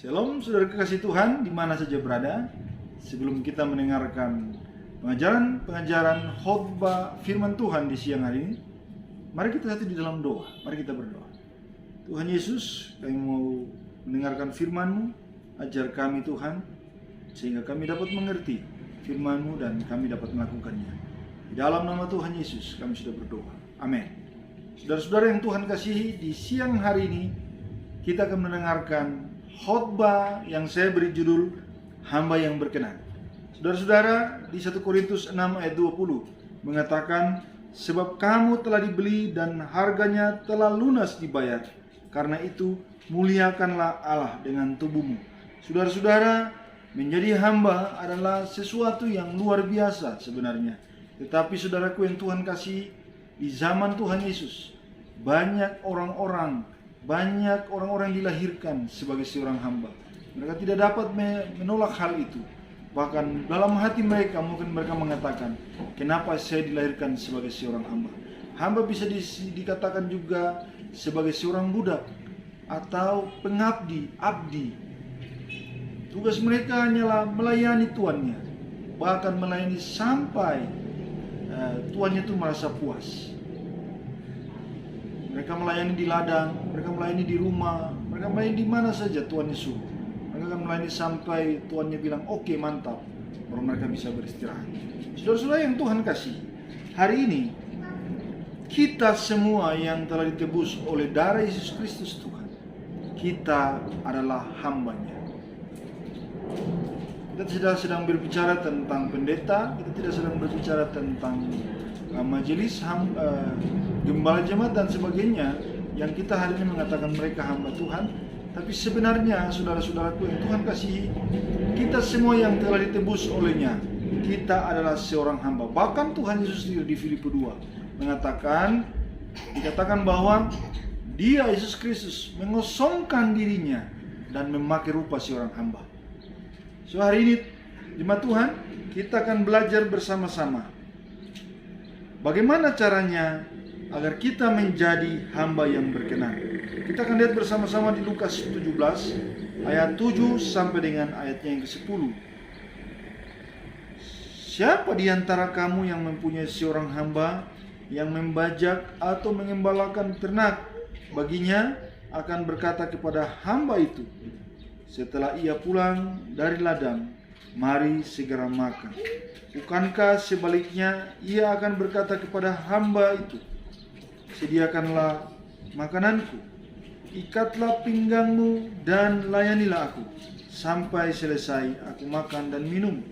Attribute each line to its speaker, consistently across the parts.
Speaker 1: Shalom saudara kekasih Tuhan di mana saja berada. Sebelum kita mendengarkan pengajaran khotbah firman Tuhan di siang hari ini, mari kita satu di dalam doa. Mari kita berdoa. Tuhan Yesus, kami mau mendengarkan firman-Mu. Ajar kami Tuhan, sehingga kami dapat mengerti firman-Mu dan kami dapat melakukannya. Di dalam nama Tuhan Yesus kami sudah berdoa. Amin. Saudara-saudara yang Tuhan kasihi, di siang hari ini kita akan mendengarkan khotbah yang saya beri judul Hamba yang Berkenan. Saudara-saudara, di 1 Korintus 6 ayat 20 mengatakan, sebab kamu telah dibeli dan harganya telah lunas dibayar. Karena itu muliakanlah Allah dengan tubuhmu. Saudara-saudara, menjadi hamba adalah sesuatu yang luar biasa sebenarnya. Tetapi saudaraku yang Tuhan kasih, di zaman Tuhan Yesus banyak orang-orang dilahirkan sebagai seorang hamba. Mereka tidak dapat menolak hal itu. Bahkan dalam hati mereka mungkin mereka mengatakan, kenapa saya dilahirkan sebagai seorang hamba? Hamba bisa dikatakan juga sebagai seorang budak atau pengabdi, abdi. Tugas mereka hanyalah melayani tuannya, bahkan melayani sampai tuannya itu merasa puas. Mereka melayani di ladang, mereka melayani di rumah, mereka melayani di mana saja tuannya suruh. Mereka akan melayani sampai tuannya bilang, oke, mantap, baru mereka bisa beristirahat. Saudara-saudara yang Tuhan kasih, hari ini kita semua yang telah ditebus oleh darah Yesus Kristus Tuhan, kita adalah hambanya. Kita tidak sedang berbicara tentang pendeta, kita tidak sedang berbicara tentang majelis gembala jemaat dan sebagainya yang kita hari ini mengatakan mereka hamba Tuhan. Tapi sebenarnya saudara-saudaraku yang Tuhan kasihi, kita semua yang telah ditebus olehnya, kita adalah seorang hamba. Bahkan Tuhan Yesus sendiri di Filipi 2 dikatakan bahwa Dia, Yesus Kristus, mengosongkan dirinya dan memakai rupa seorang hamba. So hari ini jemaat Tuhan, kita akan belajar bersama-sama bagaimana caranya agar kita menjadi hamba yang berkenan. Kita akan lihat bersama-sama di Lukas 17 ayat 7 sampai dengan ayatnya yang ke-10. Siapa di antara kamu yang mempunyai seorang hamba yang membajak atau mengembalakan ternak baginya, akan berkata kepada hamba itu setelah ia pulang dari ladang, mari segera makan. Bukankah sebaliknya ia akan berkata kepada hamba itu, sediakanlah makananku, ikatlah pinggangmu dan layanilah aku sampai selesai aku makan dan minum,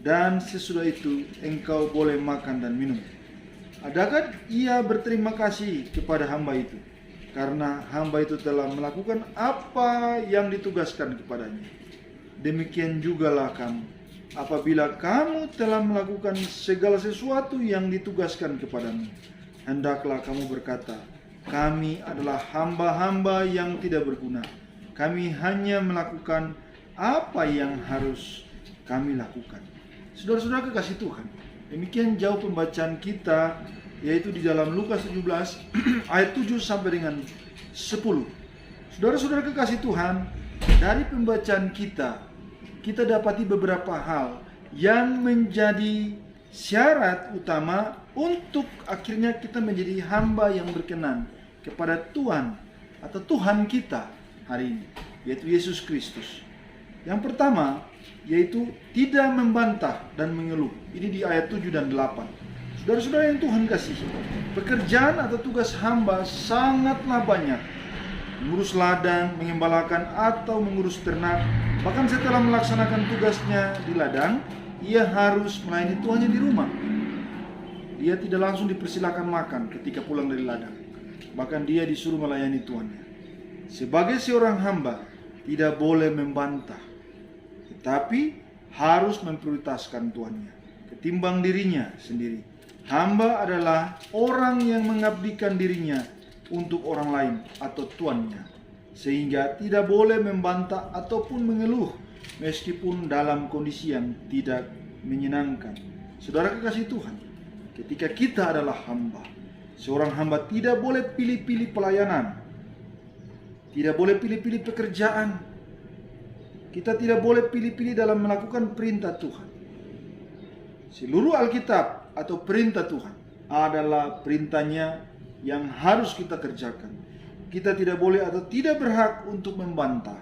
Speaker 1: dan sesudah itu engkau boleh makan dan minum. Adakah ia berterima kasih kepada hamba itu karena hamba itu telah melakukan apa yang ditugaskan kepadanya? Demikian jugalah kamu, apabila kamu telah melakukan segala sesuatu yang ditugaskan kepadamu, hendaklah kamu berkata, kami adalah hamba-hamba yang tidak berguna. Kami hanya melakukan apa yang harus kami lakukan. Saudara-saudara kekasih Tuhan, demikian jauh pembacaan kita, yaitu di dalam Lukas 17 ayat 7 sampai dengan 10. Saudara-saudara kekasih Tuhan, dari pembacaan kita dapati beberapa hal yang menjadi syarat utama untuk akhirnya kita menjadi hamba yang berkenan kepada Tuhan atau Tuhan kita hari ini, yaitu Yesus Kristus. Yang pertama, yaitu tidak membantah dan mengeluh. Ini di ayat 7 dan 8. Saudara-saudara yang Tuhan kasih, pekerjaan atau tugas hamba sangatlah banyak. Mengurus ladang, mengembalakan atau mengurus ternak. Bahkan setelah melaksanakan tugasnya di ladang, ia harus melayani tuannya di rumah. Dia tidak langsung dipersilakan makan ketika pulang dari ladang. Bahkan dia disuruh melayani tuannya. Sebagai seorang hamba, tidak boleh membantah, tetapi harus memprioritaskan tuannya ketimbang dirinya sendiri. Hamba adalah orang yang mengabdikan dirinya untuk orang lain atau tuannya, sehingga tidak boleh membantah ataupun mengeluh meskipun dalam kondisi yang tidak menyenangkan. Saudara kekasih Tuhan, ketika kita adalah hamba, seorang hamba tidak boleh pilih-pilih pelayanan, tidak boleh pilih-pilih pekerjaan, Kita tidak boleh pilih-pilih dalam melakukan perintah Tuhan. Seluruh Alkitab atau perintah Tuhan adalah perintahnya yang harus kita kerjakan. Kita tidak boleh atau tidak berhak untuk membantah.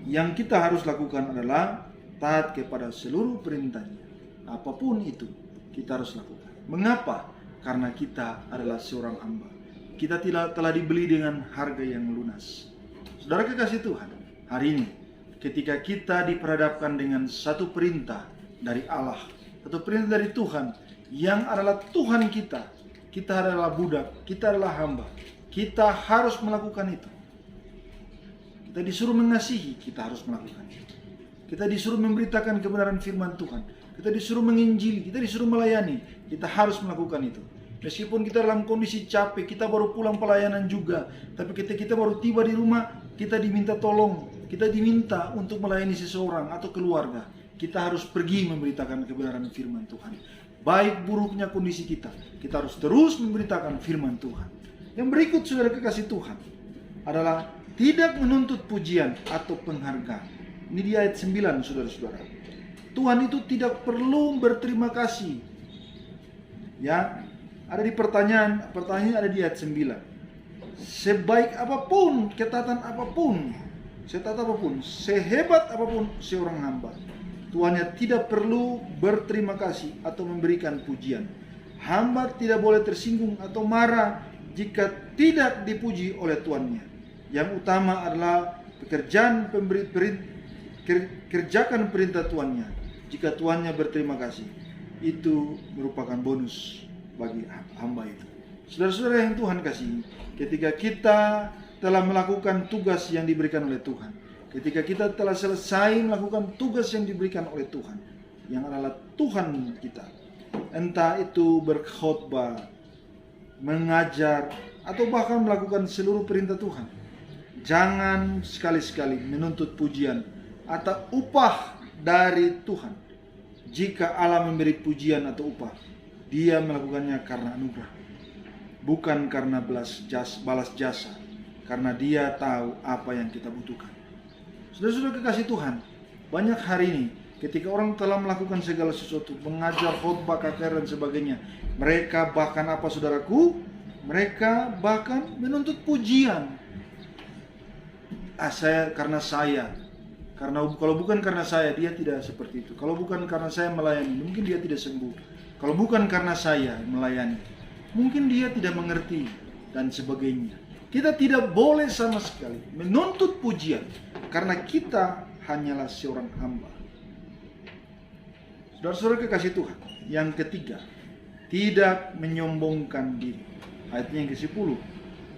Speaker 1: Yang kita harus lakukan adalah taat kepada seluruh perintahnya. Apapun itu kita harus lakukan. Mengapa? Karena kita adalah seorang hamba. Kita telah dibeli dengan harga yang lunas. Saudara kekasih Tuhan, hari ini ketika kita diperhadapkan dengan satu perintah dari Allah, satu perintah dari Tuhan yang adalah Tuhan kita adalah budak, kita adalah hamba, kita harus melakukan itu. Kita disuruh mengasihi, kita harus melakukan itu. Kita disuruh memberitakan kebenaran firman Tuhan, kita disuruh menginjili, kita disuruh melayani, kita harus melakukan itu. Meskipun kita dalam kondisi capek, kita baru pulang pelayanan juga, tapi ketika kita baru tiba di rumah, kita diminta tolong, kita diminta untuk melayani seseorang atau keluarga. Kita harus pergi memberitakan kebenaran firman Tuhan. Baik buruknya kondisi kita harus terus memberitakan firman Tuhan. Yang berikut, saudara kekasih Tuhan, adalah tidak menuntut pujian atau penghargaan. Ini di ayat 9, saudara-saudara. Tuhan itu tidak perlu berterima kasih. Ya, ada di pertanyaan ada di ayat 9. Sebaik apapun, kesehebat apapun seorang hamba, tuannya tidak perlu berterima kasih atau memberikan pujian. Hamba tidak boleh tersinggung atau marah jika tidak dipuji oleh tuannya. Yang utama adalah kerjakan perintah tuannya. Jika tuannya berterima kasih, itu merupakan bonus bagi hamba itu. Saudara-saudara yang Tuhan kasih, ketika kita telah melakukan tugas yang diberikan oleh Tuhan, ketika kita telah selesai melakukan tugas yang diberikan oleh Tuhan, yang adalah Tuhan kita, entah itu berkhotbah, mengajar, atau bahkan melakukan seluruh perintah Tuhan, jangan sekali-sekali menuntut pujian atau upah dari Tuhan. Jika Allah memberi pujian atau upah, Dia melakukannya karena anugerah, bukan karena balas jasa, karena Dia tahu apa yang kita butuhkan. Saudara-saudara kekasih Tuhan, banyak hari ini ketika orang telah melakukan segala sesuatu, mengajar, khotbah, KKR dan sebagainya, mereka bahkan apa, saudaraku? Mereka bahkan menuntut pujian. Karena kalau bukan karena saya, dia tidak seperti itu. Kalau bukan karena saya melayani, mungkin dia tidak sembuh. Kalau bukan karena saya melayani, mungkin dia tidak mengerti dan sebagainya. Kita tidak boleh sama sekali menuntut pujian, karena kita hanyalah seorang hamba. Saudara-saudara kekasih Tuhan, yang ketiga, tidak menyombongkan diri. Ayatnya yang ke-10.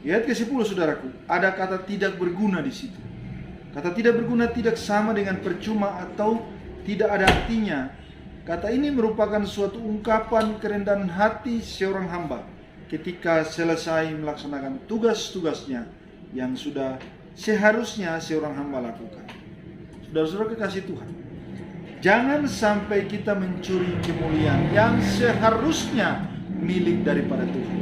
Speaker 1: Di ayat ke-10, saudaraku, ada kata tidak berguna di situ. Kata tidak berguna tidak sama dengan percuma atau tidak ada artinya. Kata ini merupakan suatu ungkapan kerendahan hati seorang hamba ketika selesai melaksanakan tugas-tugasnya yang sudah seharusnya seorang hamba lakukan. Saudara-saudara kekasih Tuhan, jangan sampai kita mencuri kemuliaan yang seharusnya milik daripada Tuhan.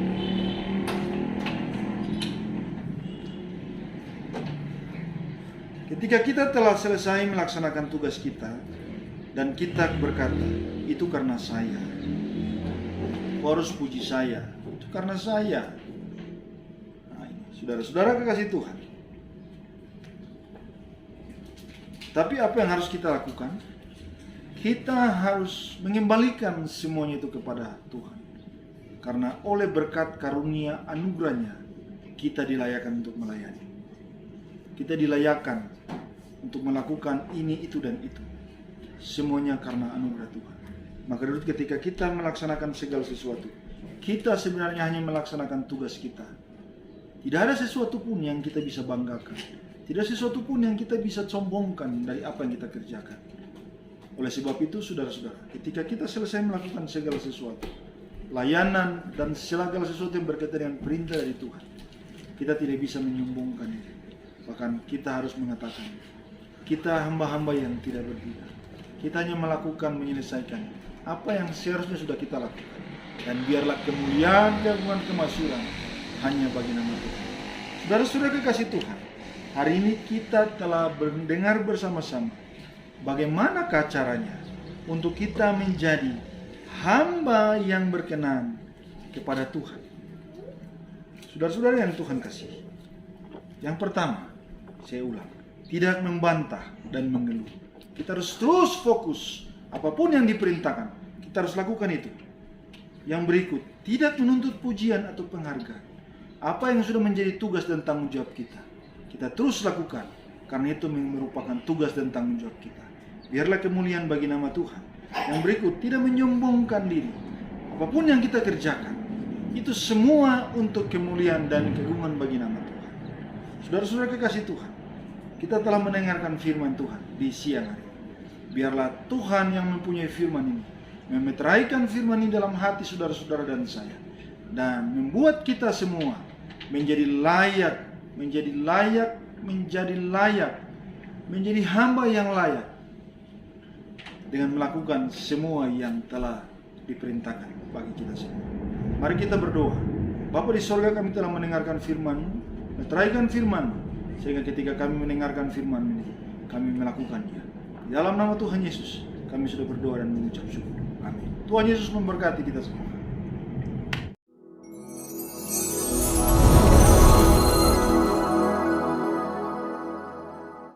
Speaker 1: Ketika kita telah selesai melaksanakan tugas kita dan kita berkata, itu karena saya, kau harus puji saya, itu karena saya. Nah, ini saudara-saudara kekasih Tuhan. Tapi apa yang harus kita lakukan? Kita harus mengembalikan semuanya itu kepada Tuhan. Karena oleh berkat karunia anugerahnya, kita dilayakkan untuk melayani. Kita dilayakkan untuk melakukan ini, itu, dan itu. Semuanya karena anugerah Tuhan. Maka dulu ketika kita melaksanakan segala sesuatu, kita sebenarnya hanya melaksanakan tugas kita. Tidak ada sesuatu pun yang kita bisa banggakan. Tidak sesuatu pun yang kita bisa sombongkan dari apa yang kita kerjakan. Oleh sebab itu, saudara-saudara, ketika kita selesai melakukan segala sesuatu, layanan dan segala sesuatu yang berkaitan dengan perintah dari Tuhan, kita tidak bisa menyombongkan itu. Bahkan kita harus mengatakan, kita hamba-hamba yang tidak berbeda. Kita hanya melakukan, menyelesaikan apa yang seharusnya sudah kita lakukan. Dan biarlah kemuliaan, keagungan, kemasyuran hanya bagi nama Tuhan. Saudara-saudara kekasih Tuhan, Hari ini kita telah mendengar bersama-sama bagaimanakah caranya untuk kita menjadi hamba yang berkenan kepada Tuhan. Saudara-saudara yang Tuhan kasih, yang pertama, saya ulang, tidak membantah dan mengeluh. Kita harus terus fokus, apapun yang diperintahkan, kita harus lakukan itu. Yang berikut, tidak menuntut pujian atau penghargaan. Apa yang sudah menjadi tugas dan tanggung jawab kita, kita terus lakukan, karena itu merupakan tugas dan tanggung jawab kita. Biarlah kemuliaan bagi nama Tuhan. Yang berikut, tidak menyombongkan diri. Apapun yang kita kerjakan, itu semua untuk kemuliaan dan keagungan bagi nama Tuhan. Saudara-saudara kekasih Tuhan, kita telah mendengarkan firman Tuhan di siang hari. Biarlah Tuhan yang mempunyai firman ini memeteraikan firman ini dalam hati saudara-saudara dan saya, dan membuat kita semua menjadi layak, menjadi hamba yang layak dengan melakukan semua yang telah diperintahkan bagi kita semua. Mari kita berdoa. Bapa di sorga, kami telah mendengarkan firman-Mu, meteraikan firman, sehingga ketika kami mendengarkan firman ini, kami melakukannya. Di dalam nama Tuhan Yesus, kami sudah berdoa dan mengucap syukur. Amin. Tuhan Yesus memberkati kita semua.